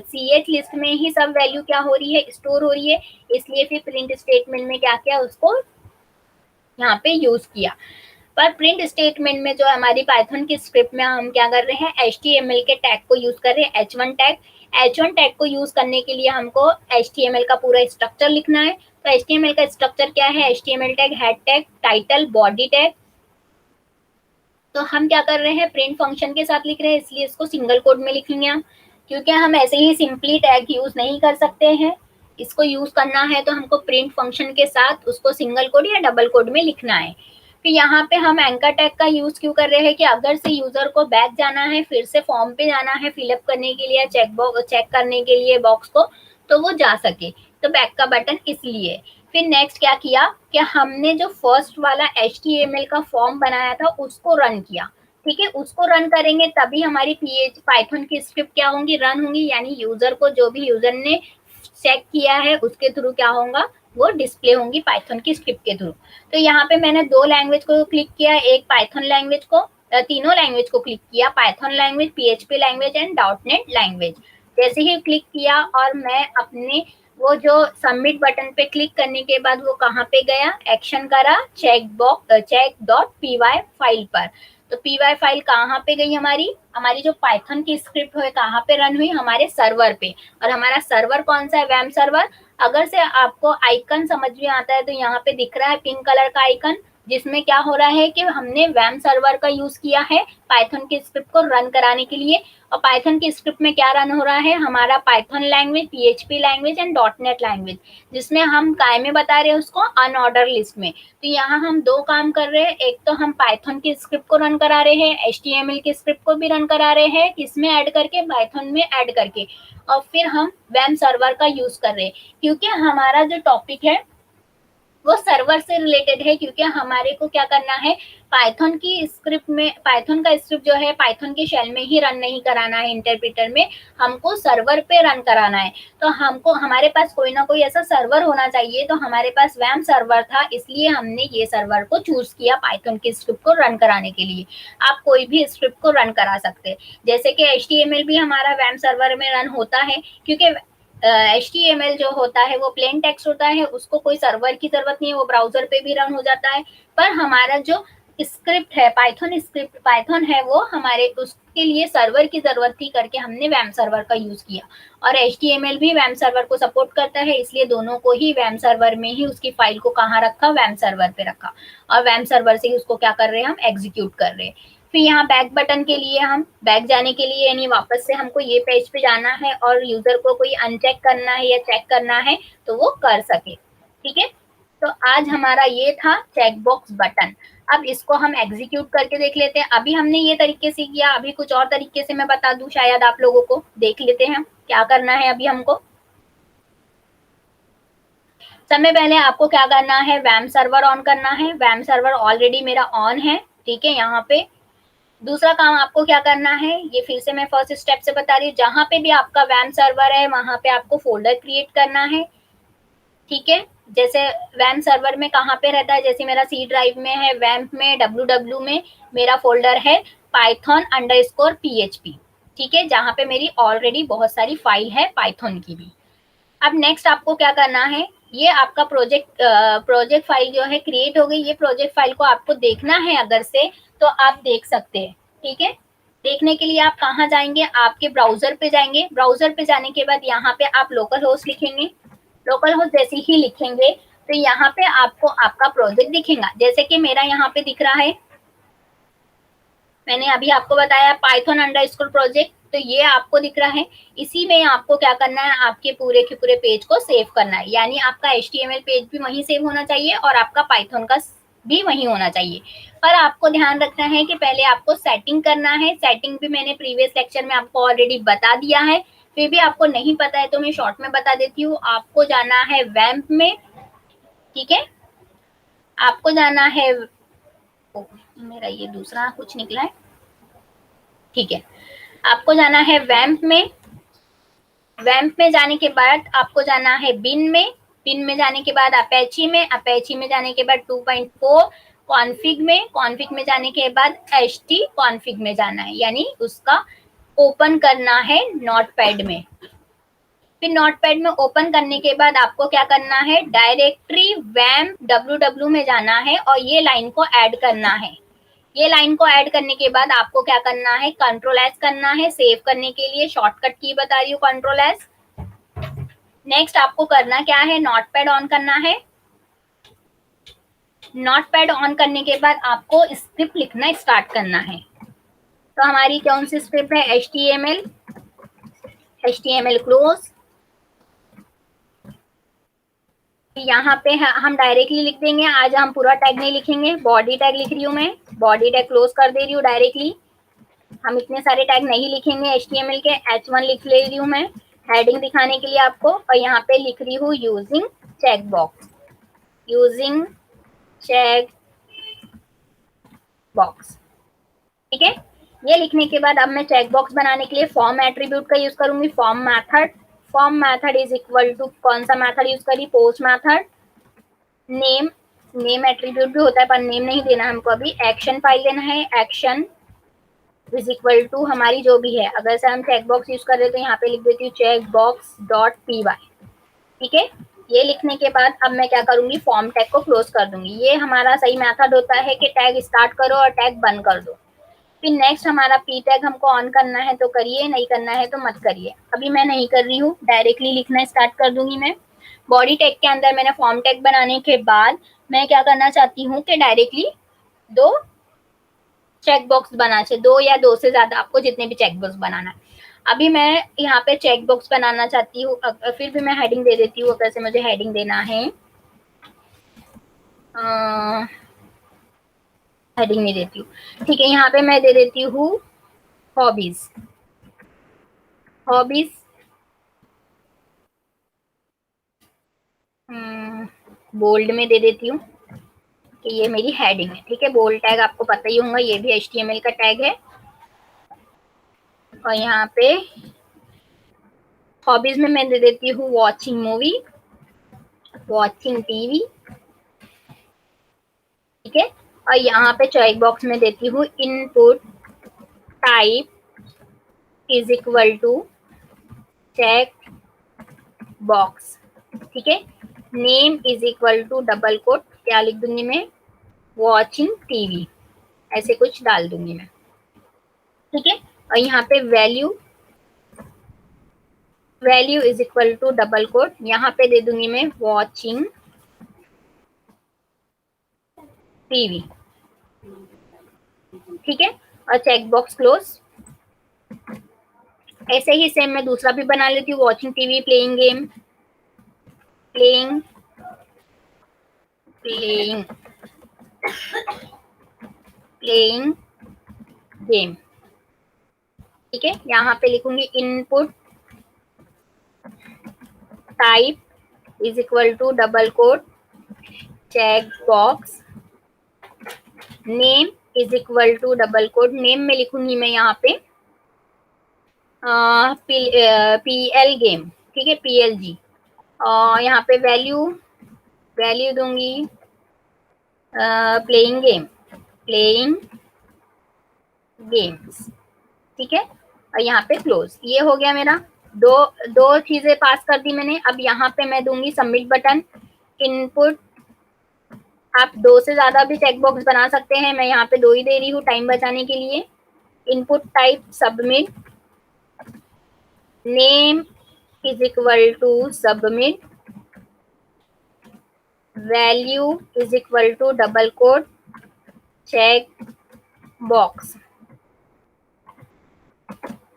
CH लिस्ट में ही सब वैल्यू क्या हो रही है, स्टोर हो रही है। इसलिए फिर प्रिंट स्टेटमेंट में क्या किया, उसको यहाँ पे यूज किया। पर प्रिंट स्टेटमेंट में जो हमारी पाइथन की स्क्रिप्ट में हम क्या कर रहे हैं, HTML के टैग को यूज कर रहे हैं, H1 टैग। H1 टैग को यूज करने के लिए हमको HTML का पूरा स्ट्रक्चर लिखना है। तो HTML का स्ट्रक्चर क्या है, HTML tag, head tag, title, body tag. तो हम क्या कर रहे हैं, प्रिंट फंक्शन के साथ लिख रहे हैं, इसलिए इसको सिंगल कोड में लिखेंगे हम, क्योंकि हम ऐसे ही सिंपली टैग यूज नहीं कर सकते हैं। इसको यूज करना है तो हमको प्रिंट फंक्शन के साथ उसको सिंगल कोड या डबल कोड में लिखना है। फिर यहाँ पे हम एंकर टैग का यूज क्यों कर रहे हैं कि अगर से यूजर को बैक जाना है, फिर से फॉर्म पे जाना है फिलअप करने के लिए, चेक करने के लिए बॉक्स को, तो वो जा सके, तो बैक का बटन इसलिए। फिर नेक्स्ट क्या किया कि हमने जो फर्स्ट वाला HTML का फॉर्म बनाया था उसको रन किया। ठीक है, उसको रन करेंगे तभी हमारी पाइथन की स्क्रिप्ट क्या होंगी, रन होंगी। यानी यूजर को, जो भी यूजर ने चेक किया है उसके थ्रू क्या होगा, वो डिस्प्ले होंगी पाइथन की स्क्रिप्ट के थ्रू। तो यहाँ पे मैंने दो लैंग्वेज को क्लिक किया, एक पाइथन लैंग्वेज को, तीनों लैंग्वेज को क्लिक किया, Python language, PHP language and .NET language. जैसे ही क्लिक किया और मैं अपने वो जो सबमिट बटन पे क्लिक करने के बाद वो कहाँ पे गया, एक्शन करा check.py फाइल पर। तो py फाइल कहाँ पे गई, हमारी जो पाइथन की स्क्रिप्ट है कहाँ पे रन हुई, हमारे सर्वर पे। और हमारा सर्वर कौन सा है, वैम सर्वर। अगर से आपको आइकन समझ में आता है तो यहाँ पे दिख रहा है पिंक कलर का आइकन, जिसमें क्या हो रहा है कि हमने वैम सर्वर का यूज किया है पाइथन की स्क्रिप्ट को रन कराने के लिए। और पाइथन की स्क्रिप्ट में क्या रन हो रहा है, हमारा Python language, PHP language and .NET language, जिसमें हम काय में बता रहे हैं उसको, अनऑर्डर लिस्ट में। तो यहाँ हम दो काम कर रहे हैं, एक तो हम पाइथन की स्क्रिप्ट को रन करा रहे हैं, HTML की स्क्रिप्ट को भी रन करा रहे हैं, किसमें ऐड करके, पाइथन में ऐड करके। और फिर हम वैम सर्वर का यूज कर रहे हैं, क्योंकि हमारा जो टॉपिक है वो सर्वर से रिलेटेड है। क्योंकि हमारे को क्या करना है, पाइथन की स्क्रिप्ट में, पाइथन का स्क्रिप्ट जो है पाइथन के शेल में ही रन नहीं कराना है, इंटरप्रेटर में, हमको सर्वर पे रन कराना है। तो हमको, हमारे पास कोई ना कोई ऐसा सर्वर होना चाहिए। तो हमारे पास वैम सर्वर था, इसलिए हमने ये सर्वर को चूज किया पाइथन की स्क्रिप्ट को रन कराने के लिए। आप कोई भी स्क्रिप्ट को रन करा सकते हैं, जैसे कि HTML भी हमारा वैम सर्वर में रन होता है, क्योंकि HTML जो होता है वो प्लेन टेक्स्ट होता है, उसको कोई सर्वर की जरूरत नहीं है, वो ब्राउजर पे भी रन हो जाता है। पर हमारा जो स्क्रिप्ट है, पाइथन स्क्रिप्ट, पाइथन है, वो हमारे उसके लिए सर्वर की जरूरत थी, करके हमने वैम सर्वर का यूज किया। और HTML भी वैम सर्वर को सपोर्ट करता है, इसलिए दोनों को ही वैम सर्वर में ही उसकी फाइल को कहाँ रखा, वैम सर्वर पे रखा, और वैम सर्वर से ही उसको क्या कर रहे हैं, हम एग्जीक्यूट कर रहे हैं। फिर यहाँ बैक बटन के लिए, हम बैक जाने के लिए, यानी वापस से हमको ये पेज पे जाना है और यूजर को कोई अनचेक करना है या चेक करना है तो वो कर सके। ठीक है, तो आज हमारा ये था चेकबॉक्स बटन। अब इसको हम एग्जीक्यूट करके देख लेते हैं। अभी हमने ये तरीके से किया, अभी कुछ और तरीके से मैं बता दूं, शायद आप लोगों को। देख लेते हैं क्या करना है अभी हमको। सबसे पहले आपको क्या करना है, वैम सर्वर ऑन करना है। वैम सर्वर ऑलरेडी मेरा ऑन है, ठीक है। यहाँ पे दूसरा काम आपको क्या करना है, ये फिर से मैं फर्स्ट स्टेप से बता रही हूँ, जहां पे भी आपका वैम सर्वर है वहां पे आपको फोल्डर क्रिएट करना है। ठीक है, जैसे वैम सर्वर में कहाँ पे रहता है, जैसे मेरा C ड्राइव में है, वैम्प में, www में मेरा फोल्डर है python_php। ठीक है, जहाँ पे मेरी ऑलरेडी बहुत सारी फाइल है पाइथन की भी। अब नेक्स्ट आपको क्या करना है, ये आपका प्रोजेक्ट फाइल जो है क्रिएट हो गई। ये प्रोजेक्ट फाइल को आपको देखना है अगर से, तो आप देख सकते हैं। ठीक है, देखने के लिए आप कहाँ जाएंगे, आपके ब्राउजर पे जाएंगे। ब्राउजर पे जाने के बाद यहाँ पे आप लोकल होस्ट लिखेंगे। लोकल होस्ट जैसे ही लिखेंगे तो यहाँ पे आपको आपका प्रोजेक्ट दिखेगा, जैसे कि मेरा यहाँ पे दिख रहा है। मैंने अभी आपको बताया python_ प्रोजेक्ट, तो ये आपको दिख रहा है। इसी में आपको क्या करना है, आपके पूरे के पूरे पेज को सेव करना है। यानी आपका HTML पेज भी वहीं सेव होना चाहिए और आपका पाइथन का भी वही होना चाहिए। पर आपको ध्यान रखना है कि पहले आपको सेटिंग करना है। सेटिंग भी मैंने प्रीवियस लेक्चर में आपको ऑलरेडी बता दिया है, फिर भी आपको नहीं पता है तो मैं शॉर्ट में बता देती हूँ। आपको जाना है वैम्प में, ठीक है, आपको जाना है, मेरा ये दूसरा कुछ निकला है, ठीक है, आपको जाना है वैम्प में। वैम्प में जाने के बाद आपको जाना है बिन में। बिन में जाने के बाद अपैची में। अपैची में जाने के बाद 2.4 कॉन्फ़िग में। कॉन्फ़िग में जाने के बाद ht कॉन्फ़िग में जाना है, यानी उसका ओपन करना है नोटपैड में। फिर नोटपैड में ओपन करने के बाद आपको क्या करना है, डायरेक्टरी वैम्प ww में जाना है और ये लाइन को ऐड करना है। ये लाइन को ऐड करने के बाद आपको क्या करना है, कंट्रोल एस करना है। सेव करने के लिए शॉर्टकट की बता रही हूँ, कंट्रोल एस। नेक्स्ट आपको करना क्या है, नोटपैड ऑन करना है। नोटपैड ऑन करने के बाद आपको स्क्रिप्ट लिखना स्टार्ट करना है। तो हमारी कौन सी स्क्रिप्ट है, HTML क्लोज। यहाँ पे हम डायरेक्टली लिख देंगे, आज हम पूरा टैग नहीं लिखेंगे। बॉडी टैग लिख रही हूँ मैं, बॉडी टैग क्लोज कर दे रही हूँ डायरेक्टली। हम इतने सारे टैग नहीं लिखेंगे HTML के, H1 लिख ले रही हूँ मैं हेडिंग दिखाने के लिए आपको। और यहाँ पे लिख रही हूँ using check box, using check box, ठीक है। ये लिखने के बाद अब मैं चेक बॉक्स बनाने के लिए फॉर्म एट्रीब्यूट का यूज करूंगी, form method. Form method is equal to कौन सा मेथड यूज करी, post method. Name, name attribute भी होता है पर नेम नहीं देना हमको अभी। एक्शन फाइल देना है, एक्शन इज इक्वल टू हमारी जो भी है, अगर से हम चेक बॉक्स यूज कर रहे तो यहाँ पे लिख देती हूँ चेक बॉक्स डॉट py, ठीक है। ये लिखने के बाद अब मैं क्या करूंगी, फॉर्म टैग को क्लोज कर दूंगी। ये हमारा सही मेथड होता है कि टैग स्टार्ट करो और टैग बंद कर दो। फिर नेक्स्ट हमारा पी टैग हमको ऑन करना है तो करिए, नहीं करना है तो मत करिए। अभी मैं नहीं कर रही हूँ, डायरेक्टली लिखना स्टार्ट कर दूंगी मैं। बॉडी टैग के अंदर मैंने फॉर्म टैग बनाने के बाद मैं क्या करना चाहती हूँ कि डायरेक्टली 2 चेक बॉक्स बना चाहिए, 2 या 2 से ज्यादा, आपको जितने भी चेक बॉक्स बनाना है। अभी मैं यहाँ पे चेक बॉक्स बनाना चाहती हूँ, फिर भी मैं हेडिंग दे देती हूँ। अगर से मुझे हेडिंग देना है, हेडिंग नहीं देती हूँ, ठीक है। यहाँ पे मैं दे देती हूँ हॉबीज, हॉबीज बोल्ड में दे देती हूँ कि ये मेरी हेडिंग है, ठीक है। बोल्ड टैग आपको पता ही होगा, ये भी HTML का टैग है। और यहाँ पे हॉबीज में मैं दे देती हूँ वॉचिंग मूवी, वॉचिंग टीवी, ठीक है। और यहाँ पे चेक बॉक्स में देती हूँ input type is equal to check box, ठीक है। Name is equal to double quote, क्या लिख दूंगी मैं, वॉचिंग टीवी, ऐसे कुछ डाल दूंगी मैं, ठीक है। और यहाँ पे value, value is equal to double quote, यहाँ पे दे दूंगी मैं वॉचिंग टीवी, ठीक है। और चेक बॉक्स क्लोज। ऐसे ही सेम मैं दूसरा भी बना लेती हूँ, watching TV, playing game, playing playing playing game, ठीक है। यहाँ पे लिखूंगी input type is equal to double quote check box, name is equal to double quote, name में लिखूंगी मैं यहाँ पे PL गेम, ठीक है, PLG। और यहाँ पे वैल्यू, वैल्यू दूंगी प्लेइंग गेम, प्लेइंग गेम्स, ठीक है। और यहाँ पे क्लोज। ये हो गया मेरा, दो चीजें पास कर दी मैंने। अब यहाँ पे मैं दूंगी सबमिट बटन। इनपुट, आप 2 से ज्यादा भी चेक बॉक्स बना सकते हैं, मैं यहाँ पे 2 ही दे रही हूँ टाइम बचाने के लिए। Input type submit, name is equal to submit, value is equal to double quote check box,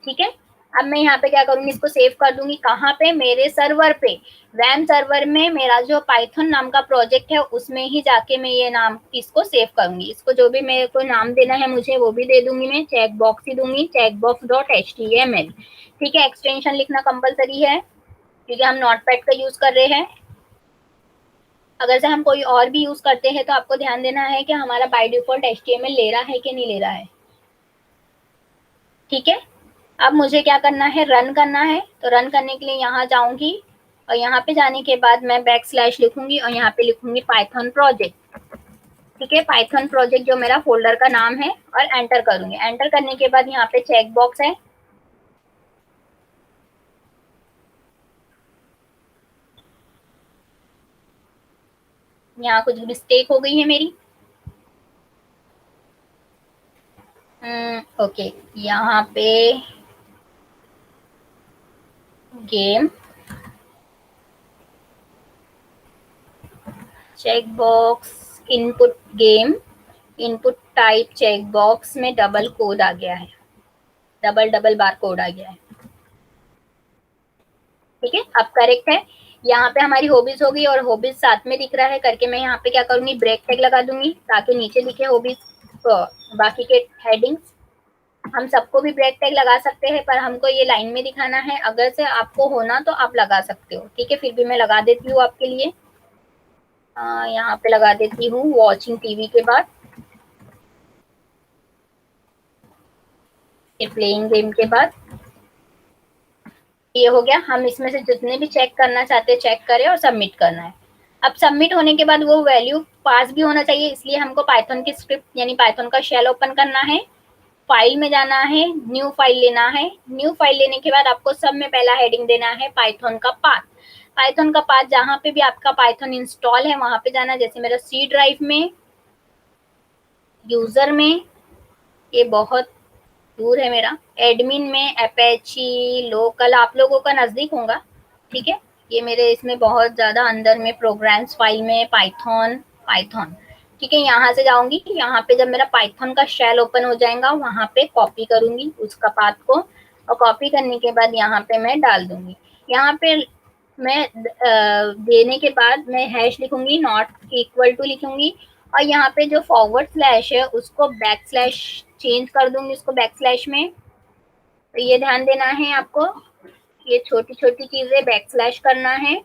ठीक है। अब मैं यहाँ पे क्या करूंगी, इसको सेव कर दूंगी कहाँ पे, मेरे सर्वर पे, वैम सर्वर में मेरा जो पाइथन नाम का प्रोजेक्ट है उसमें ही जाके मैं ये नाम इसको सेव करूंगी। इसको जो भी मेरे को नाम देना है मुझे वो भी दे दूंगी, मैं चेक बॉक्स ही दूंगी, चेकबॉक्स डॉट HTML। ठीक है, एक्सटेंशन लिखना कंपलसरी है क्योंकि हम नोटपैड का यूज कर रहे हैं। अगर से हम कोई और भी यूज करते हैं तो आपको ध्यान देना है कि हमारा बाय डिफॉल्ट HTML ले रहा है कि नहीं ले रहा है। ठीक है, अब मुझे क्या करना है, रन करना है। तो रन करने के लिए यहाँ जाऊंगी और यहाँ पे जाने के बाद मैं बैकस्लैश लिखूंगी और यहाँ पे लिखूंगी पाइथन प्रोजेक्ट। ठीक है, पाइथन प्रोजेक्ट जो मेरा फोल्डर का नाम है, और एंटर करूंगी। एंटर करने के बाद यहाँ पे चेक बॉक्स है, यहाँ कुछ मिस्टेक हो गई है मेरी। ओके, यहाँ पे game check box input game input type check box में डबल कोड आ गया है, डबल बार कोड आ गया है। ठीक है, अब करेक्ट है। यहाँ पे हमारी हॉबीज होगी और हॉबीज साथ में दिख रहा है करके मैं यहाँ पे क्या करूंगी, ब्रेक टैग लगा दूंगी ताकि नीचे दिखे हॉबीज। तो बाकी के हेडिंग्स हम सबको भी ब्रेक टैग लगा सकते हैं, पर हमको ये लाइन में दिखाना है। अगर से आपको होना तो आप लगा सकते हो। ठीक है, फिर भी मैं लगा देती हूँ आपके लिए। यहाँ पे लगा देती हूँ वॉचिंग टीवी के बाद, फिर प्लेइंग गेम के बाद। ये हो गया। हम इसमें से जितने भी चेक करना चाहते हैं चेक करें और सबमिट करना है। अब सबमिट होने के बाद वो वैल्यू पास भी होना चाहिए, इसलिए हमको पाइथन की स्क्रिप्ट यानी पाइथन का शेल ओपन करना है। फाइल में जाना है, न्यू फाइल लेना है। न्यू फाइल लेने के बाद आपको सब में पहला हेडिंग देना है पाइथन का पाथ। पाइथन का पाथ जहाँ पे भी आपका पाइथन इंस्टॉल है वहां पे जाना, जैसे मेरा सी ड्राइव में, यूजर में, ये बहुत दूर है मेरा, एडमिन में, अपेची, लोकल, आप लोगों का नजदीक होगा। ठीक है, ये मेरे इसमें बहुत ज्यादा अंदर में प्रोग्राम्स फाइल में पाइथन पाइथन। ठीक है, यहाँ से जाऊंगी, यहाँ पे जब मेरा पाइथन का शेल ओपन हो जाएगा वहां पे कॉपी करूंगी उसका पाथ को, और कॉपी करने के बाद यहाँ पे मैं डाल दूंगी। यहाँ पे मैं देने के बाद मैं हैश लिखूंगी, नॉट इक्वल टू लिखूंगी, और यहाँ पे जो फॉरवर्ड स्लैश है उसको बैक स्लैश चेंज कर दूंगी उसको बैक स्लैश में। तो ये ध्यान देना है आपको, ये छोटी छोटी चीजें बैक स्लैश करना है।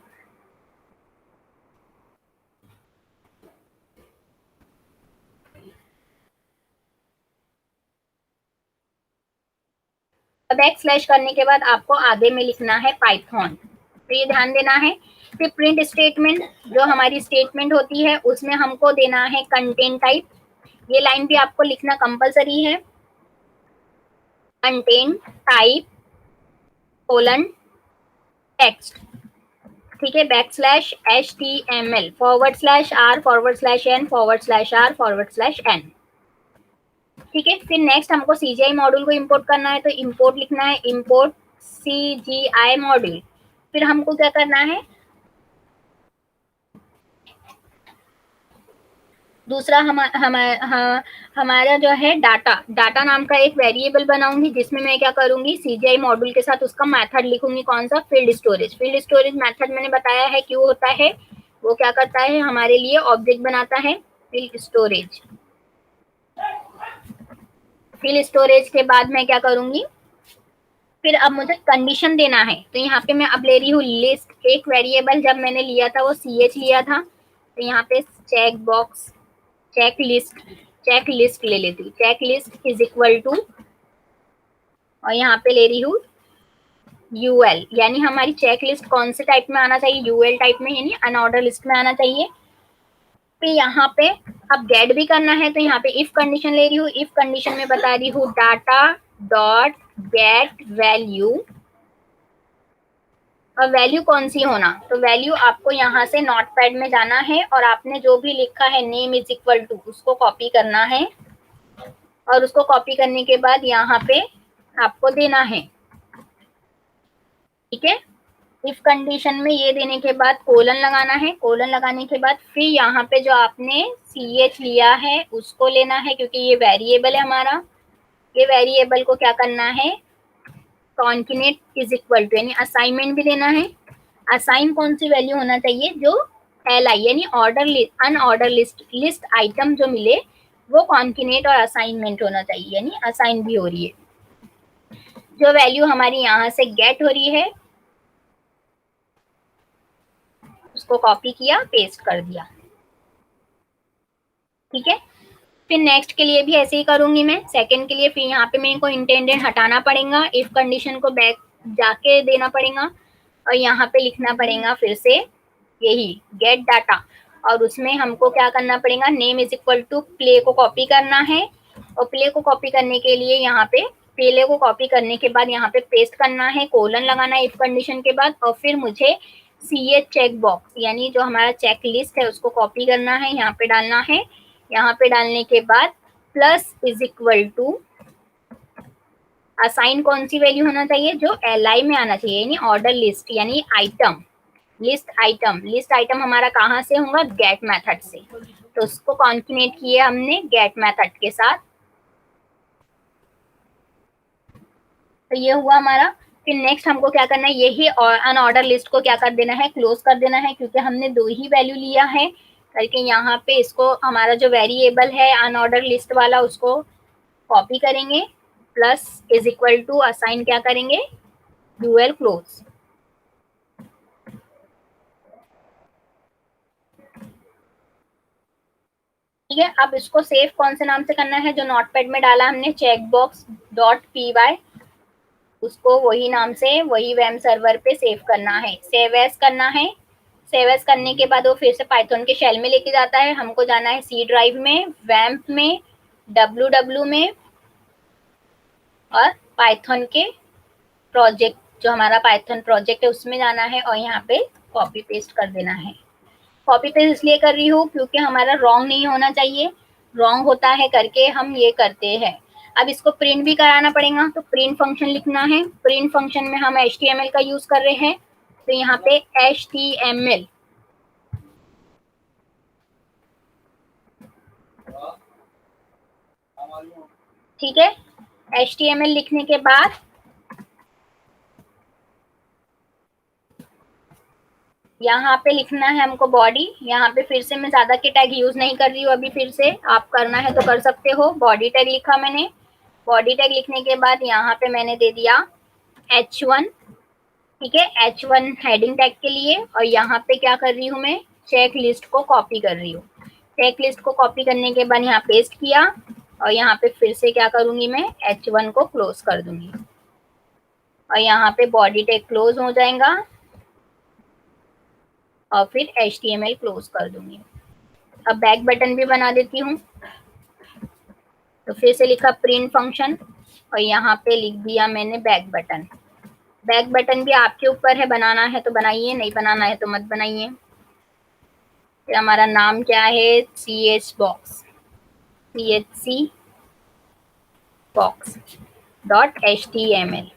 बैक स्लैश करने के बाद आपको आगे में लिखना है पाइथन, तो ये ध्यान देना है। फिर प्रिंट स्टेटमेंट, जो हमारी स्टेटमेंट होती है उसमें हमको देना है कंटेंट टाइप। ये लाइन भी आपको लिखना कंपलसरी है, कंटेंट टाइप कोलन टेक्स्ट। ठीक है, backslash HTML forward slash R forward slash N forward slash R forward slash N। ठीक है, फिर नेक्स्ट हमको CGI मॉड्यूल को इंपोर्ट करना है, तो इंपोर्ट लिखना है, इंपोर्ट CGI मॉड्यूल। फिर हमको क्या करना है, दूसरा हमारा जो है डाटा, डाटा नाम का एक वेरिएबल बनाऊंगी जिसमें मैं क्या करूंगी, CGI मॉड्यूल के साथ उसका मेथड लिखूंगी, कौन सा, field storage. Field storage method मैंने बताया है क्यों होता है, वो क्या करता है, हमारे लिए ऑब्जेक्ट बनाता है फील्ड स्टोरेज। फील्ड स्टोरेज के बाद मैं क्या करूंगी, फिर अब मुझे कंडीशन देना है, तो यहाँ पे मैं अब ले रही हूँ लिस्ट, एक वेरिएबल जब मैंने लिया था वो CH लिया था, तो यहाँ पे चेक बॉक्स चेक लिस्ट ले लेती हूँ, check list is equal to, और यहाँ पे ले रही हूँ UL, यानी हमारी चेक लिस्ट कौन से टाइप में आना चाहिए, UL टाइप में, यानी अनऑर्डर लिस्ट में आना चाहिए। फिर यहाँ पे अब गेट भी करना है, तो यहाँ पे इफ कंडीशन ले रही हूँ, इफ कंडीशन में बता रही हूँ डाटा डॉट गेट वैल्यू, और वैल्यू कौन सी होना, तो वैल्यू आपको यहाँ से नोटपैड में जाना है और आपने जो भी लिखा है नेम इज इक्वल टू उसको कॉपी करना है, और उसको कॉपी करने के बाद यहाँ पे आपको देना है। ठीक है, इफ कंडीशन में ये देने के बाद कोलन लगाना है, कोलन लगाने के बाद फिर यहाँ पे जो आपने CH लिया है उसको लेना है, क्योंकि ये वेरिएबल है हमारा, ये वेरिएबल को क्या करना है, कॉन्केनेट इज इक्वल टू यानी असाइनमेंट भी देना है। असाइन कौन सी वैल्यू होना चाहिए, जो LI यानी order list unordered list item जो मिले वो कॉन्केनेट और असाइनमेंट होना चाहिए, यानी असाइन भी हो रही है। जो वैल्यू हमारी यहाँ से गेट हो रही है उसको कॉपी किया, पेस्ट कर दिया। ठीक है, फिर नेक्स्ट के लिए भी ऐसे ही करूंगी मैं, सेकंड के लिए। फिर यहाँ पे मेरे को इंटेंडेड हटाना पड़ेगा, इफ कंडीशन को बैक जाके देना पड़ेगा और यहाँ पे लिखना पड़ेगा फिर से यही गेट डाटा, और उसमें हमको क्या करना पड़ेगा, name is equal to play को कॉपी करना है, और प्ले को कॉपी करने के लिए यहाँ पे प्ले को कॉपी करने के बाद यहाँ पे पेस्ट करना है, कोलन लगाना है इफ कंडीशन के बाद, और फिर मुझे CH चेक बॉक्स यानी जो हमारा चेक लिस्ट है उसको कॉपी करना है, यहाँ पे डालना है। यहाँ पे डालने के बाद plus is equal to assign कौन सी वैल्यू होना चाहिए, जो LI में आना चाहिए, यानी ऑर्डर लिस्ट यानी आइटम लिस्ट आइटम हमारा कहाँ से होगा, गेट मेथड से। तो उसको कॉन्केनेट किया हमने गेट मेथड के साथ। तो ये हुआ हमारा। फिर नेक्स्ट हमको क्या करना है, यही अनऑर्डर लिस्ट को क्या कर देना है, क्लोज कर देना है, क्योंकि हमने दो ही वैल्यू लिया है करके। यहाँ पे इसको हमारा जो वेरिएबल है अनऑर्डर लिस्ट वाला उसको कॉपी करेंगे, plus is equal to assign क्या करेंगे, ड्यूअल क्लोज। ठीक है, अब इसको सेव कौन से नाम से करना है, जो नोटपैड में डाला हमने चेकबॉक्स .py, उसको वही नाम से वही वेब सर्वर पे सेव करना है, सेव एज करना है। सेव एज करने के बाद वो फिर से पाइथन के शेल में लेके जाता है, हमको जाना है सी ड्राइव में, वैम्प में, ww में, और पाइथन के प्रोजेक्ट जो हमारा पाइथन प्रोजेक्ट है उसमें जाना है, और यहाँ पे कॉपी पेस्ट कर देना है। कॉपी पेस्ट इसलिए कर रही हूँ क्योंकि हमारा रॉन्ग नहीं होना चाहिए, रॉन्ग होता है करके हम ये करते हैं। अब इसको प्रिंट भी कराना पड़ेगा, तो प्रिंट फंक्शन लिखना है। प्रिंट फंक्शन में हम HTML का यूज कर रहे हैं, तो यहाँ पे HTML ठीक है। HTML लिखने के बाद यहाँ पे लिखना है हमको बॉडी। यहाँ पे फिर से मैं ज्यादा के टैग यूज नहीं कर रही हूँ अभी, फिर से आप करना है तो कर सकते हो। बॉडी टैग लिखा मैंने, बॉडी टैग लिखने के बाद यहाँ पे मैंने दे दिया H1, ठीक है, H1 हेडिंग टैग के लिए। और यहाँ पे क्या कर रही हूँ मैं, चेक लिस्ट को कॉपी कर रही हूँ। चेक लिस्ट को कॉपी करने के बाद यहाँ पेस्ट किया, और यहाँ पे फिर से क्या करूंगी मैं, H1 को क्लोज कर दूंगी, और यहाँ पे बॉडी टैग क्लोज हो जाएगा, और फिर HTML क्लोज कर दूंगी। अब बैक बटन भी बना देती हूँ, तो फिर से लिखा प्रिंट फंक्शन, और यहाँ पे लिख दिया मैंने बैक बटन। बैक बटन भी आपके ऊपर है, बनाना है तो बनाइए, नहीं बनाना है तो मत बनाइए। फिर हमारा नाम क्या है, CH box, CHC box .html,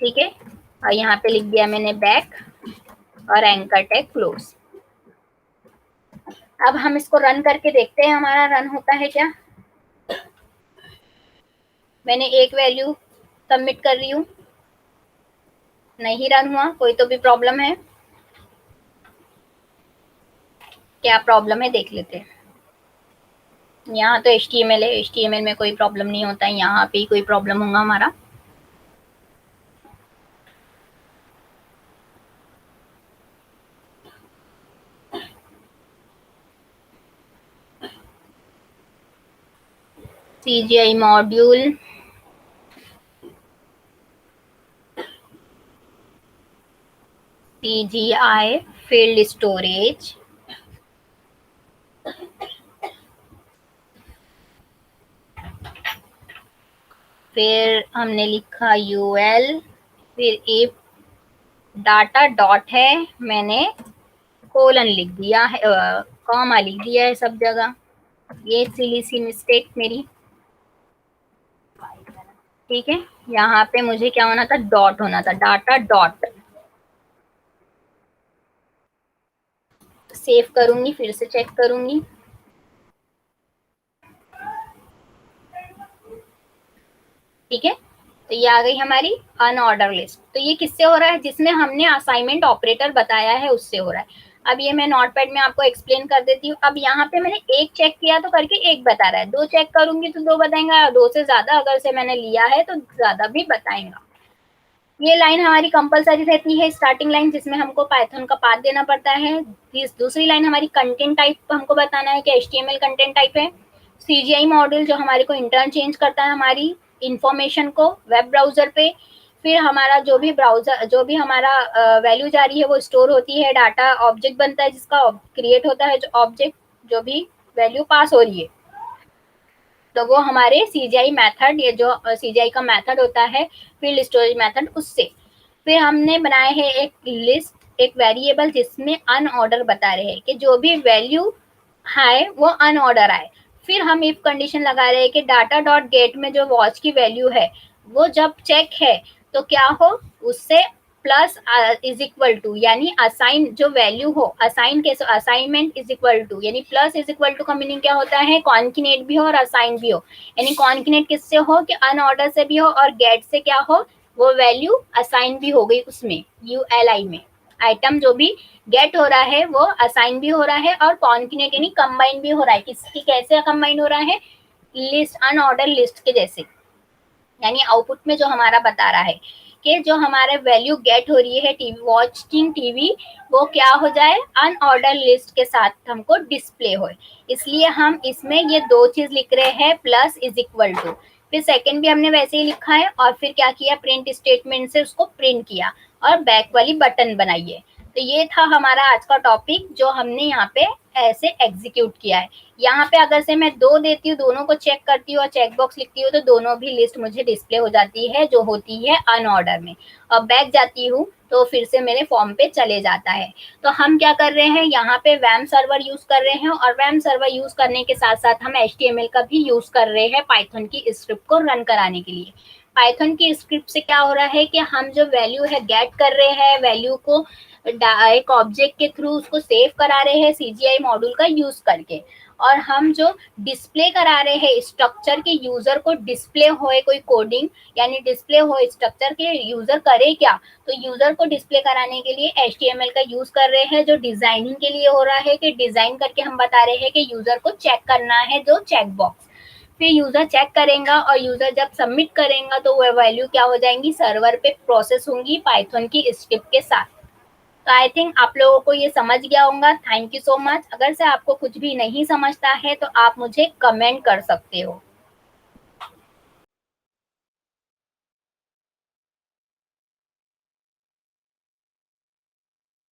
ठीक है। और यहाँ पे लिख दिया मैंने बैक, और एंकर टैग क्लोज। अब हम इसको रन करके देखते हैं हमारा रन होता है क्या। मैंने एक वैल्यू सबमिट कर रही हूँ, नहीं रन हुआ, कोई तो भी प्रॉब्लम है, क्या प्रॉब्लम है देख लेते हैं। यहाँ तो HTML है, HTML में कोई प्रॉब्लम नहीं होता है, यहाँ पे ही कोई प्रॉब्लम होगा हमारा। CGI module, CGI field storage, फिर हमने लिखा UL, फिर इफ डाटा डॉट है, मैंने कोलन लिख दिया है, कॉमा लिख दिया है सब जगह, ये सिली सी मिस्टेक मेरी, ठीक है। यहाँ पे मुझे क्या होना था, डॉट होना था, डाटा डॉट। सेव करूंगी, फिर से चेक करूंगी, ठीक है। तो तो ये आ गई हमारी अनऑर्डर लिस्ट। तो ये किससे हो रहा है, जिसमें हमने असाइनमेंट ऑपरेटर बताया है उससे हो रहा है। अब ये मैं नोटपैड में आपको एक्सप्लेन कर देती हूँ। अब यहाँ पे मैंने एक चेक किया तो करके एक बता रहा है, दो चेक करूंगी तो दो बताएंगा, दो से ज्यादा अगर से मैंने लिया है तो ज्यादा भी बताएंगा। ये लाइन हमारी कंपलसरी रहती है, स्टार्टिंग लाइन, जिसमें हमको पाइथन का पाथ देना पड़ता है। दूसरी लाइन हमारी कंटेंट टाइप हमको बताना है कि एचटीएमएल कंटेंट टाइप है। सीजीआई मॉड्यूल जो हमारे को इंटरचेंज करता है हमारी इंफॉर्मेशन को वेब ब्राउजर पे। फिर हमारा जो भी ब्राउजर, जो भी हमारा वैल्यू जा रही है वो स्टोर होती है, डाटा ऑब्जेक्ट बनता है जिसका क्रिएट होता है, जो ऑब्जेक्ट जो भी वैल्यू पास हो रही है तो वो हमारे सीजीआई मेथड, ये जो सीजीआई का मेथड होता है फील्ड स्टोरेज मेथड, उससे। फिर हमने बनाए हैं एक लिस्ट, एक वेरिएबल जिसमें अनऑर्डर बता रहे हैं कि जो भी वैल्यू है वो अनऑर्डर आए। फिर हम इफ कंडीशन लगा रहे हैं कि डाटा डॉट गेट में जो वॉच की वैल्यू है वो जब चेक है तो क्या हो, उससे प्लस इज इक्वल टू, यानी असाइन जो वैल्यू हो, असाइन के असाइनमेंट इज इक्वल टू, यानी प्लस इज इक्वल टू का मीनिंग क्या होता है, कॉन्किनेट भी हो और असाइन भी हो। यानी कॉन्किनेट किससे हो कि अनऑर्डर से भी हो, और गेट से क्या हो, वो वैल्यू असाइन भी हो गई उसमें यूएलआई में। आइटम जो भी गेट हो रहा है वो असाइन भी हो रहा है और कॉन्किनेट यानी कंबाइन भी हो रहा है। किसकी कैसे कंबाइन हो रहा है, लिस्ट, अनऑर्डर लिस्ट के जैसे। यानी आउटपुट में जो हमारा बता रहा है कि जो हमारे वैल्यू गेट हो रही है टीवी वॉचिंग टीवी, वो क्या हो जाए, अनऑर्डर लिस्ट के साथ हमको डिस्प्ले हो। इसलिए हम इसमें ये दो चीज लिख रहे हैं, प्लस इज इक्वल टू। फिर सेकंड भी हमने वैसे ही लिखा है और फिर क्या किया, प्रिंट स्टेटमेंट से उसको प्रिंट किया और बैक वाली बटन बनाई है। तो ये था हमारा आज का टॉपिक जो हमने यहाँ पे ऐसे एग्जीक्यूट किया है। यहाँ पे अगर से मैं दो देती हूँ, दोनों को चेक करती हूँ और चेक बॉक्स लिखती हूँ तो दोनों भी लिस्ट मुझे डिस्प्ले हो जाती है जो होती है अनऑर्डर में। और बैक जाती हूँ तो फिर से मेरे फॉर्म पे चले जाता है। तो हम क्या कर रहे हैं, यहाँ पे वैम सर्वर यूज कर रहे हैं और वैम सर्वर यूज करने के साथ साथ हम HTML का भी यूज कर रहे हैं पाइथन की स्क्रिप्ट को रन कराने के लिए। पाइथन की स्क्रिप्ट से क्या हो रहा है कि हम जो वैल्यू है गेट कर रहे हैं, वैल्यू को एक ऑब्जेक्ट के थ्रू उसको सेव करा रहे हैं सीजीआई मॉड्यूल का यूज करके। और हम जो डिस्प्ले करा रहे हैं स्ट्रक्चर के यूजर को डिस्प्ले होए कोई कोडिंग, यानी डिस्प्ले हो स्ट्रक्चर के यूजर करे क्या, तो यूजर को डिस्प्ले कराने के लिए HTML का यूज कर रहे हैं जो डिजाइनिंग के लिए हो रहा है कि डिजाइन करके हम बता रहे हैं कि यूजर को चेक करना है जो चेक बॉक्स। फिर यूजर चेक करेगा और यूजर जब सबमिट करेगा तो वह वैल्यू क्या हो जाएंगी, सर्वर पे प्रोसेस होंगी पाइथन की स्क्रिप्ट के साथ। तो आई थिंक आप लोगों को ये समझ गया होगा। Thank you so much. अगर से आपको कुछ भी नहीं समझता है तो आप मुझे कमेंट कर सकते हो।